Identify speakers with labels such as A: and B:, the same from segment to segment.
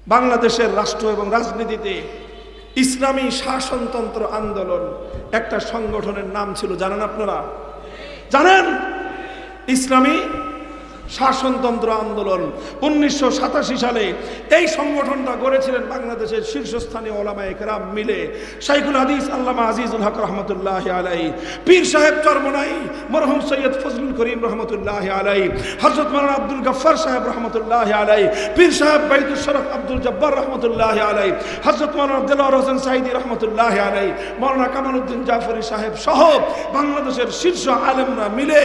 A: বাংলাদেশের রাষ্ট্র এবং রাজনীতিতে ইসলামী শাসনতন্ত্র আন্দোলন একটা সংগঠনের নাম ছিল, জানেন আপনারা? জানেন? ইসলামী শাসনতন্ত্র আন্দোলন 1987 সালে এই সংগঠনটা গড়েছিলেন বাংলাদেশের শীর্ষস্থানীয় ওলামায়ে কেরাম মিলে। শাইখুল হাদিস আল্লামা আজিজুল হক রহমতুল্লাহ আলাইহি, পীর সাহেব চরমনাই মরহুম সৈয়দ ফজলুল করিম রহমতুল্লাহ আলাইহি, হযরত মাওলানা আব্দুল গফফার সাহেব রহমতুল্লাহ আলাইহি, পীর সাহেব বাইতুল শরফ আব্দুল জব্বার রহমতুল্লাহ আলাইহি, হযরত মাওলানা আব্দুল্লাহ হোসেন সাইদি রহমতুল্লাহ আলাইহি, মাওলানা কামালউদ্দিন জাফরি সাহেব সহ বাংলাদেশের শীর্ষ আলেমরা মিলে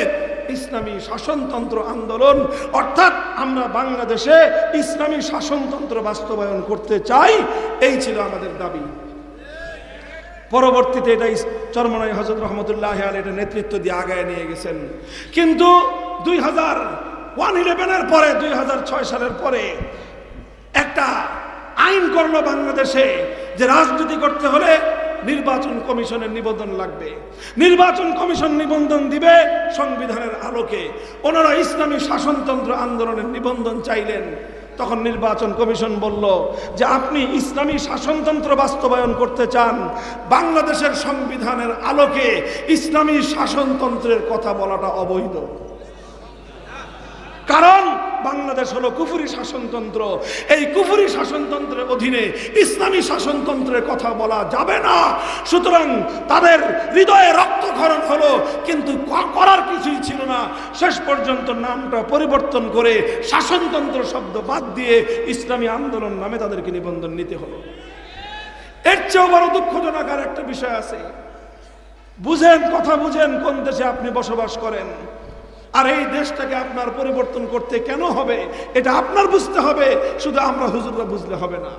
A: ইসলামী শাসনতন্ত্র আন্দোলন, অর্থাৎ আমরা বাংলাদেশে ইসলামী শাসনতন্ত্র বাস্তবায়ন করতে চাই, এই ছিল আমাদের দাবি। পরবর্তীতে এটা চরমনাই হযরত রহমতুল্লাহ আলাইহি এটা নেতৃত্ব দিয়ে আগায় নিয়ে গেছেন। কিন্তু 2011 পরে 2006 সালের পরে একটা আইন করলো বাংলাদেশে যে রাজনীতি করতে হলে নির্বাচন কমিশনের নিবন্ধন লাগবে। নির্বাচন কমিশন নিবন্ধন দিবে সংবিধানের আলোকে। ওনারা ইসলামী শাসনতন্ত্র আন্দোলনের নিবন্ধন চাইলেন। তখন নির্বাচন কমিশন বলল যে আপনি ইসলামী শাসনতন্ত্র বাস্তবায়ন করতে চান, বাংলাদেশের সংবিধানের আলোকে ইসলামী শাসনতন্ত্রের কথা বলাটা অবৈধ। কারণ বাংলাদেশ হলো কুফরি শাসনতন্ত্র, এই কুফরি শাসনতন্ত্রের অধীনে ইসলামী শাসনতন্ত্রের কথা বলা যাবে না। সুতরাং তাদের হৃদয়ে রক্তক্ষরণ হলো, কিন্তু করার কিছুই ছিল না। শেষ পর্যন্ত নামটা পরিবর্তন করে শাসনতন্ত্র শব্দ বাদ দিয়ে ইসলামী আন্দোলন নামে তাদেরকে নিবন্ধন নিতে হলো। এর চেয়েও বড় দুঃখজনক আর একটা বিষয় আছে। বুঝেন, কথা বুঝেন কোন দেশে আপনি বসবাস করেন, আর এই দেশটাকে আপনার পরিবর্তন করতে কেন হবে এটা আপনার বুঝতে হবে, শুধু আমরা হুজুররা বুঝলে হবে না।